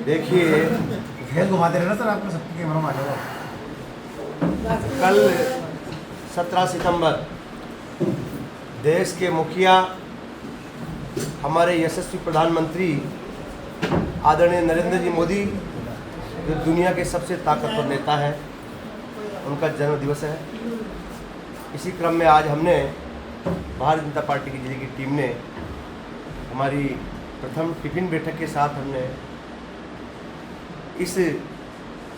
देखिए, घेर घुमाते रहना सर, आपको सबके कैमरा में आ जाएगा। कल 17 सितंबर देश के मुखिया, हमारे यशस्वी प्रधानमंत्री आदरणीय नरेंद्र जी मोदी, जो दुनिया के सबसे ताकतवर नेता है, उनका जन्म दिवस है। इसी क्रम में आज हमने भारतीय जनता पार्टी की जिले की टीम ने हमारी प्रथम टिफिन बैठक के साथ हमने इस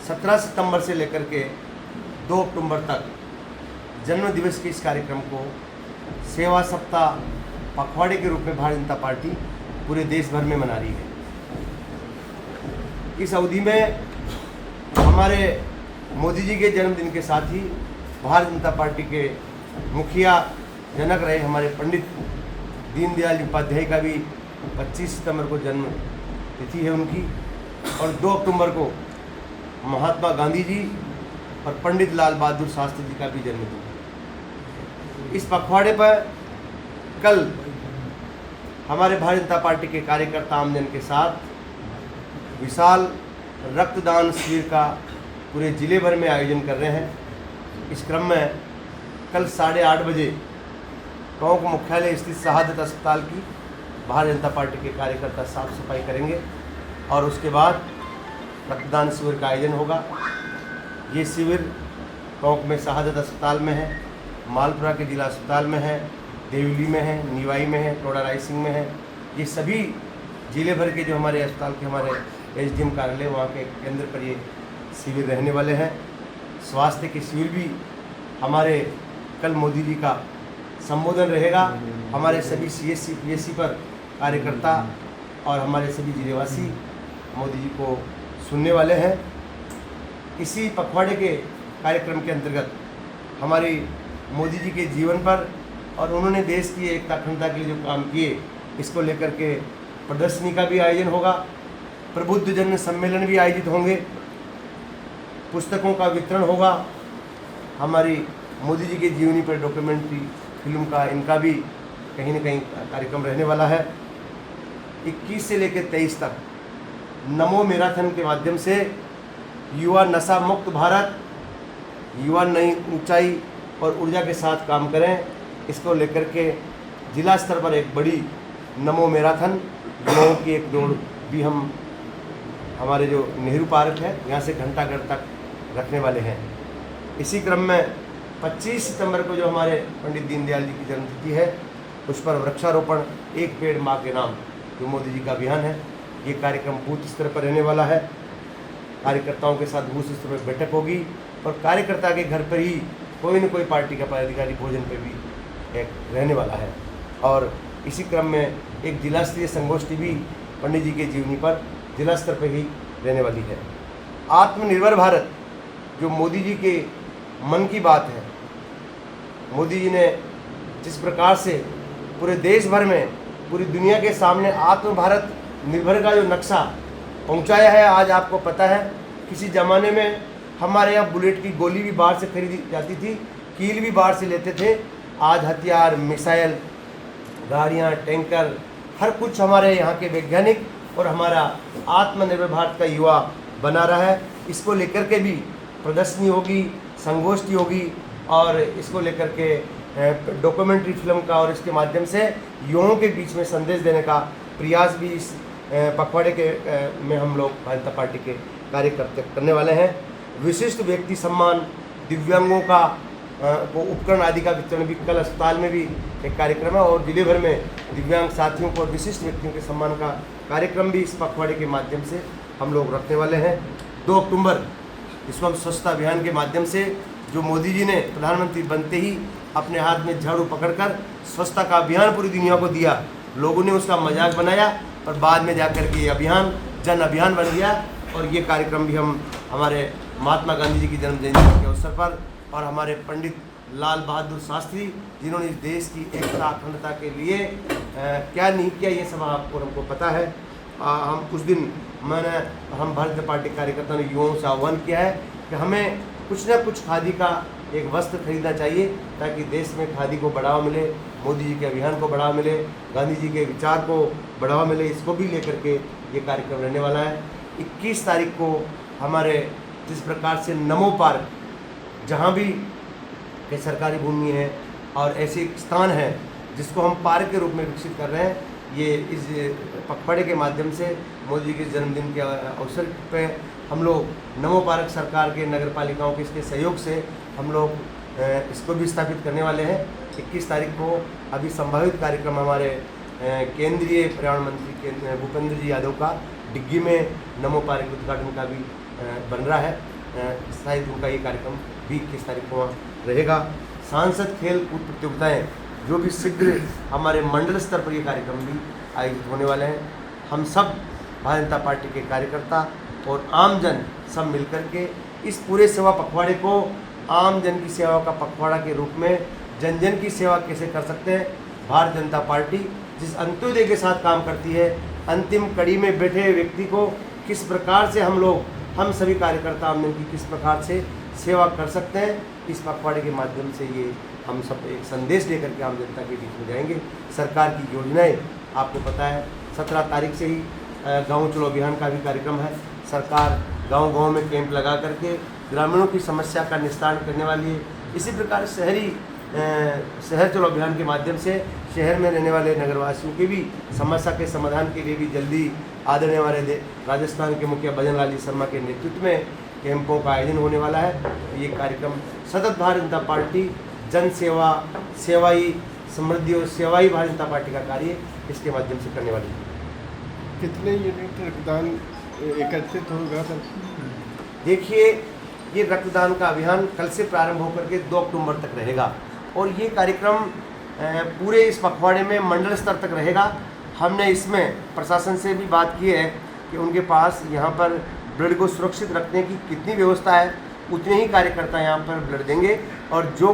17 सितंबर से लेकर के 2 अक्टूबर तक जन्म दिवस के इस कार्यक्रम को सेवा सप्ताह पखवाड़े के रूप में भारतीय जनता पार्टी पूरे देश भर में मना रही है। इस अवधि में हमारे मोदी जी के जन्मदिन के साथ ही भारतीय जनता पार्टी के मुखिया जनक रहे हमारे पंडित दीनदयाल उपाध्याय का भी 25 सितंबर को जन्म तिथि है उनकी, और 2 अक्टूबर को महात्मा गांधी जी और पंडित लाल बहादुर शास्त्री जी का भी जन्मदिन है। इस पखवाड़े पर कल हमारे भारतीय जनता पार्टी के कार्यकर्ता आमजन के साथ विशाल रक्तदान शिविर का पूरे जिले भर में आयोजन कर रहे हैं। इस क्रम में कल 8:30 बजे टोंक मुख्यालय स्थित शहादत अस्पताल की भारतीय जनता पार्टी के कार्यकर्ता साफ सफाई करेंगे और उसके बाद रक्तदान शिविर का आयोजन होगा। ये शिविर टोंक में शहादत अस्पताल में है, मालपुरा के जिला अस्पताल में है, देवली में है, निवाई में है, टोडा रायसिंह में है। ये सभी जिले भर के जो हमारे अस्पताल के हमारे एसडीएम कार्यालय वहाँ के केंद्र पर ये शिविर रहने वाले हैं। स्वास्थ्य के शिविर भी हमारे कल मोदी जी का संबोधन रहेगा। हमारे सभी सीएससी पीएससी पर कार्यकर्ता और हमारे सभी जिलेवासी मोदी जी को सुनने वाले हैं। इसी पखवाड़े के कार्यक्रम के अंतर्गत हमारी मोदी जी के जीवन पर और उन्होंने देश की एकता अखंडता के लिए जो काम किए, इसको लेकर के प्रदर्शनी का भी आयोजन होगा। प्रबुद्ध जन सम्मेलन भी आयोजित होंगे, पुस्तकों का वितरण होगा। हमारी मोदी जी के जीवनी पर डॉक्यूमेंट्री फिल्म का इनका भी कहीं न कहीं कार्यक्रम रहने वाला है। 21 से लेकर 23 तक नमो मैराथन के माध्यम से युवा नशा मुक्त भारत, युवा नई ऊंचाई और ऊर्जा के साथ काम करें, इसको लेकर के जिला स्तर पर एक बड़ी नमो मैराथन युवाओं की एक दौड़ भी हम हमारे जो नेहरू पार्क है यहाँ से घंटाघर तक रखने वाले हैं। इसी क्रम में 25 सितंबर को जो हमारे पंडित दीनदयाल जी की जन्मतिथि है, उस पर वृक्षारोपण एक पेड़ माँ के नाम जो मोदी जी का अभियान है, ये कार्यक्रम बूथ स्तर पर रहने वाला है। कार्यकर्ताओं के साथ बूथ स्तर पर बैठक होगी और कार्यकर्ता के घर पर ही कोई न कोई पार्टी का पदाधिकारी भोजन पर भी एक रहने वाला है। और इसी क्रम में एक जिला स्तरीय संगोष्ठी भी पंडित जी के जीवनी पर जिला स्तर पर ही रहने वाली है। आत्मनिर्भर भारत जो मोदी जी के मन की बात है, मोदी जी ने जिस प्रकार से पूरे देश भर में पूरी दुनिया के सामने आत्म भारत निर्भर का जो नक्शा पहुंचाया है। आज आपको पता है, किसी ज़माने में हमारे यहाँ बुलेट की गोली भी बाहर से खरीदी जाती थी, कील भी बाहर से लेते थे। आज हथियार, मिसाइल, गाड़ियाँ, टैंकर, हर कुछ हमारे यहाँ के वैज्ञानिक और हमारा आत्मनिर्भर भारत का युवा बना रहा है। इसको लेकर के भी प्रदर्शनी होगी, संगोष्ठी होगी और इसको लेकर के डॉक्यूमेंट्री फिल्म का और इसके माध्यम से युवाओं के बीच में संदेश देने का प्रयास भी इस पखवाड़े के में हम लोग भारतीय जनता पार्टी के कार्यकर्ता करने वाले हैं। विशिष्ट व्यक्ति सम्मान, दिव्यांगों का को उपकरण आदि का वितरण भी कल अस्पताल में भी एक कार्यक्रम है और जिले भर में दिव्यांग साथियों को और विशिष्ट व्यक्तियों के सम्मान का कार्यक्रम भी इस पखवाड़े के माध्यम से हम लोग रखने वाले हैं। 2 अक्टूबर इसको हम स्वच्छता अभियान के माध्यम से, जो मोदी जी ने प्रधानमंत्री बनते ही अपने हाथ में झाड़ू पकड़कर स्वच्छता का अभियान पूरी दुनिया को दिया, लोगों ने उसका मजाक बनाया और बाद में जाकर के ये अभियान जन अभियान बन गया। और ये कार्यक्रम भी हम हमारे महात्मा गांधी जी की जन्म जयंती के अवसर पर और हमारे पंडित लाल बहादुर शास्त्री जिन्होंने इस देश की एकता अखंडता के लिए क्या नहीं किया, ये सब आपको हमको पता है। हम उस दिन हम भारतीय जनता पार्टी कार्यकर्ताओं ने युवाओं से आह्वान किया है कि हमें कुछ न कुछ खादी का एक वस्त्र खरीदना चाहिए ताकि देश में खादी को बढ़ावा मिले, मोदी जी के अभियान को बढ़ावा मिले, गांधी जी के विचार को बढ़ावा मिले। इसको भी लेकर के ये कार्यक्रम रहने वाला है। 21 तारीख को हमारे जिस प्रकार से नमो पार्क, जहाँ भी कई सरकारी भूमि है और ऐसे स्थान है जिसको हम पार्क के रूप में विकसित कर रहे हैं, ये इस पखवाड़े के माध्यम से मोदी जी के जन्मदिन के अवसर पे हम लोग नमो पार्क सरकार के नगर पालिकाओं के इसके सहयोग से हम लोग इसको भी स्थापित करने वाले हैं। 21 तारीख को अभी संभावित कार्यक्रम हमारे केंद्रीय पर्यावरण मंत्री भूपेंद्र जी यादव का डिग्गी में नमो पार्क उद्घाटन का भी बन रहा है। शायद उनका ये कार्यक्रम भी 21 तारीख को वहाँ रहेगा। सांसद खेल कूद प्रतियोगिताएँ जो भी शीघ्र हमारे मंडल स्तर पर ये कार्यक्रम भी आयोजित होने वाले हैं। हम सब भारतीय जनता पार्टी के कार्यकर्ता और आमजन सब मिलकर के इस पूरे सेवा पखवाड़े को आम जन की सेवा का पखवाड़ा के रूप में जन जन की सेवा कैसे कर सकते हैं। भारतीय जनता पार्टी जिस अंत्योदय के साथ काम करती है, अंतिम कड़ी में बैठे हुए व्यक्ति को किस प्रकार से हम सभी कार्यकर्ता आम जन की किस प्रकार से सेवा कर सकते हैं, इस पखवाड़े के माध्यम से ये हम सब एक संदेश लेकर के आम जनता के बीच में जाएंगे। सरकार की योजनाएं आपको पता है, 17 तारीख से ही गाँव चलो अभियान का भी कार्यक्रम है। सरकार गांव-गांव में कैंप लगा करके ग्रामीणों की समस्या का निस्तारण करने वाली है। इसी प्रकार शहर चलो अभियान के माध्यम से शहर में रहने वाले नगरवासियों की भी समस्या के समाधान के लिए भी जल्दी आदरणीय हमारे राजस्थान के मुखिया भजन लाल शर्मा के नेतृत्व में कैंपों का आयोजन होने वाला है। ये कार्यक्रम सतत भारतीय जनता पार्टी जन सेवा, सेवाई समृद्धि और सेवाई भारतीय जनता पार्टी का कार्य इसके माध्यम से करने वाली है। कितने यूनिट रक्तदान एकत्रित होगा सर? देखिए, ये रक्तदान का अभियान कल से प्रारंभ होकर के 2 अक्टूबर तक रहेगा और ये कार्यक्रम पूरे इस पखवाड़े में मंडल स्तर तक रहेगा। हमने इसमें प्रशासन से भी बात की है कि उनके पास यहाँ पर ब्लड को सुरक्षित रखने की कितनी व्यवस्था है, उतने ही कार्यकर्ता यहाँ पर ब्लड देंगे और जो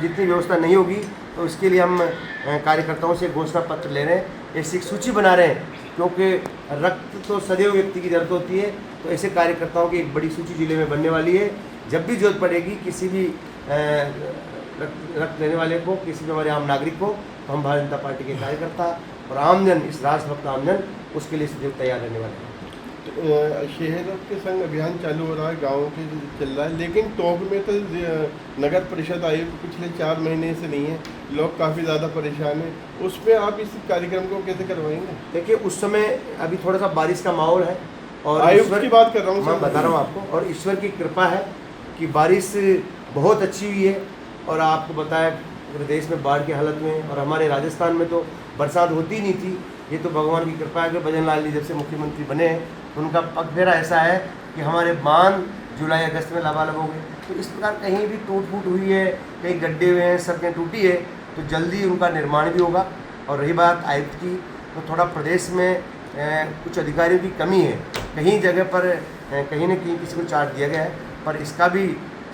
जितनी व्यवस्था नहीं होगी तो उसके लिए हम कार्यकर्ताओं से घोषणा पत्र ले रहे हैं, ऐसी एक सूची बना रहे हैं, क्योंकि रक्त तो सदैव व्यक्ति की जरूरत होती है। तो ऐसे कार्यकर्ताओं की एक बड़ी सूची जिले में बनने वाली है। जब भी जरूरत पड़ेगी किसी भी रक्त लेने वाले को, किसी भी हमारे आम नागरिक को, तो हम भारतीय जनता पार्टी के कार्यकर्ता और आमजन, इस राष्ट्रभक्त आमजन उसके लिए सदैव तैयार रहने वाले हैं। शहरों के संग अभियान चालू हो रहा है, गाँव के चल रहा है, लेकिन टोंक में तो नगर परिषद आयुक्त पिछले 4 महीने से नहीं है, लोग काफ़ी ज़्यादा परेशान हैं। उसमें आप इस कार्यक्रम को कैसे करवाएंगे? देखिए, उस समय अभी थोड़ा सा बारिश का माहौल है और आयुक्त की बात कर रहा हूँ, मैं बता रहा हूँ आपको, और ईश्वर की कृपा है कि बारिश बहुत अच्छी हुई है। और आपको बताया प्रदेश में बाढ़ की हालत में, और हमारे राजस्थान में तो बरसात होती नहीं थी। ये तो भगवान की कृपा है कि भजन लाल जी जब से मुख्यमंत्री बने हैं उनका पगफेरा ऐसा है कि हमारे बांध जुलाई अगस्त में लबालब हो गए। तो इस प्रकार कहीं भी टूट फूट हुई है, कहीं गड्ढे हुए हैं, सड़कें टूटी है, तो जल्दी उनका निर्माण भी होगा। और रही बात आयुक्त की, तो थोड़ा प्रदेश में कुछ अधिकारियों की कमी है, कहीं जगह पर कहीं न कहीं किसी को चार्ज दिया गया है, पर इसका भी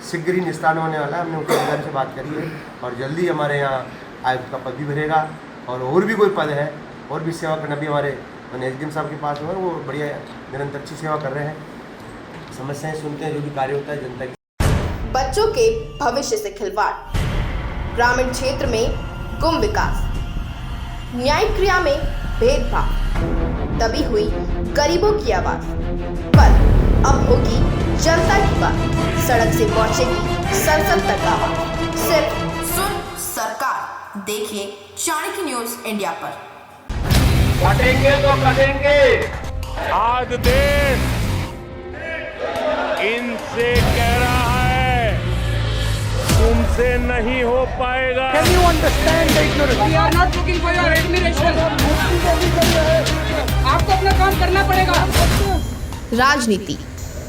शीघ्र ही निस्तारण होने वाला है। हमने उनके अधिकारी से बात करी है और जल्दी हमारे यहाँ आयुक्त का पद भी भरेगा। और भी कोई पद है और भी सेवा करना भी हमारे एसडीएम साहब के पास है, वो बढ़िया निरंतर अच्छी सेवा कर रहे हैं। समस्याएं सुनते हैं, जो भी कार्य होता है जनता की। बच्चों के भविष्य से खिलवाड़, ग्रामीण क्षेत्र में गुम विकास, न्यायिक क्रिया में भेदभाव, दबी हुई गरीबों की आवाज, पर अब होगी जनता की बात। सड़क से पहुंचेगी संसद तक आवाज। सिर्फ सुन सरकार, देखिए चाणक्य न्यूज इंडिया पर। कटेंगे तो कटेंगे। आज देश इनसे कह रहा है तुमसे नहीं हो पाएगा। Can you understand the ignorance? We are not looking for your admiration. आपको अपना काम करना पड़ेगा। राजनीति,